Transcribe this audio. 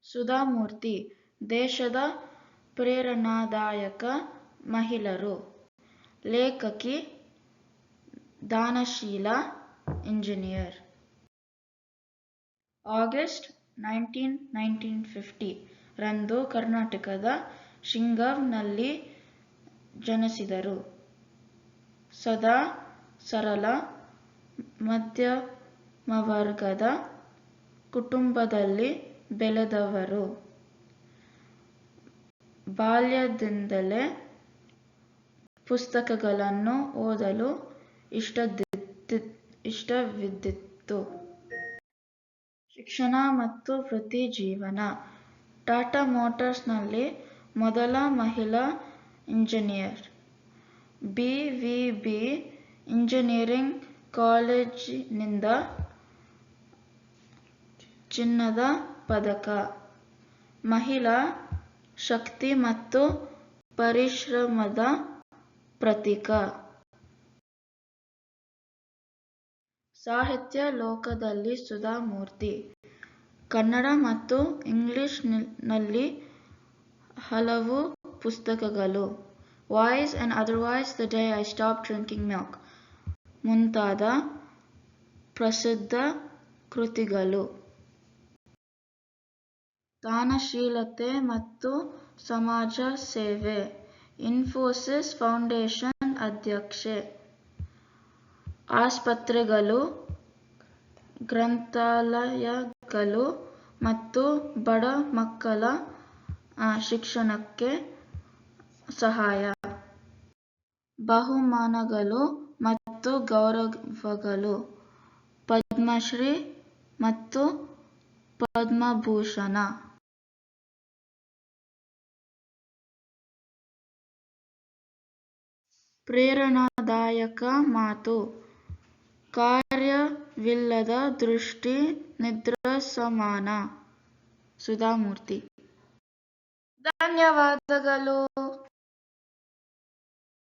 ಸುಧಾಮೂರ್ತಿ ದೇಶದ ಪ್ರೇರಣಾದಾಯಕ ಮಹಿಳೆಯರು. ಲೇಖಕಿ, ದಾನಶೀಲ ಇಂಜಿನಿಯರ್. ಆಗಸ್ಟ್ 1950 ರಂದು ಕರ್ನಾಟಕದ ಶಿಗ್ಗಾಂವ್ನಲ್ಲಿ ಜನಿಸಿದರು. ಸದಾ ಸರಳ ಮಧ್ಯಮವರ್ಗದ ಕುಟುಂಬದಲ್ಲಿ ಬೆಳೆದವರು. ಬಾಲ್ಯದಿಂದಲೇ ಪುಸ್ತಕಗಳನ್ನು ಓದಲು ಇಷ್ಟವಿದ್ದಿತು. ಶಿಕ್ಷಣ ಮತ್ತು ವೃತ್ತಿಜೀವನ. ಟಾಟಾ ಮೋಟಾರ್ಸ್ನಲ್ಲಿ ಮೊದಲ ಮಹಿಳಾ ಇಂಜಿನಿಯರ್. BVB ಇಂಜಿನಿಯರಿಂಗ್ ಕಾಲೇಜಿನಿಂದ ಚಿನ್ನದ ಪದಕ. ಮಹಿಳಾ ಶಕ್ತಿ ಮತ್ತು ಪರಿಶ್ರಮದ ಪ್ರತೀಕ. ಸಾಹಿತ್ಯ ಲೋಕದಲ್ಲಿ ಸುಧಾಮೂರ್ತಿ ಕನ್ನಡ ಮತ್ತು ಇಂಗ್ಲಿಷ್ನಲ್ಲಿ ಹಲವು ಪುಸ್ತಕಗಳು. Voice and otherwise, the day I stopped drinking milk ಮುಂತಾದ ಪ್ರಸಿದ್ಧ ಕೃತಿಗಳು. ದಾನಶೀಲತೆ ಮತ್ತು ಸಮಾಜ ಸೇವೆ. ಇನ್ಫೋಸಿಸ್ ಫೌಂಡೇಶನ್ ಅಧ್ಯಕ್ಷೆ. ಆಸ್ಪತ್ರೆಗಳು, ಗ್ರಂಥಾಲಯಗಳು ಮತ್ತು ಬಡ ಮಕ್ಕಳ ಶಿಕ್ಷಣಕ್ಕೆ ಸಹಾಯ. ಬಹುಮಾನಗಳು ಮತ್ತು ಗೌರವಗಳು. ಪದ್ಮಶ್ರೀ ಮತ್ತು ಪದ್ಮಭೂಷಣ. ಪ್ರೇರಣಾದಾಯಕ ಮಾತು. ಕಾರ್ಯವಿಲ್ಲದ ದೃಷ್ಟಿ ನಿದ್ರಾಸಮಾನ. ಸುಧಾಮೂರ್ತಿ. ಧನ್ಯವಾದಗಳು.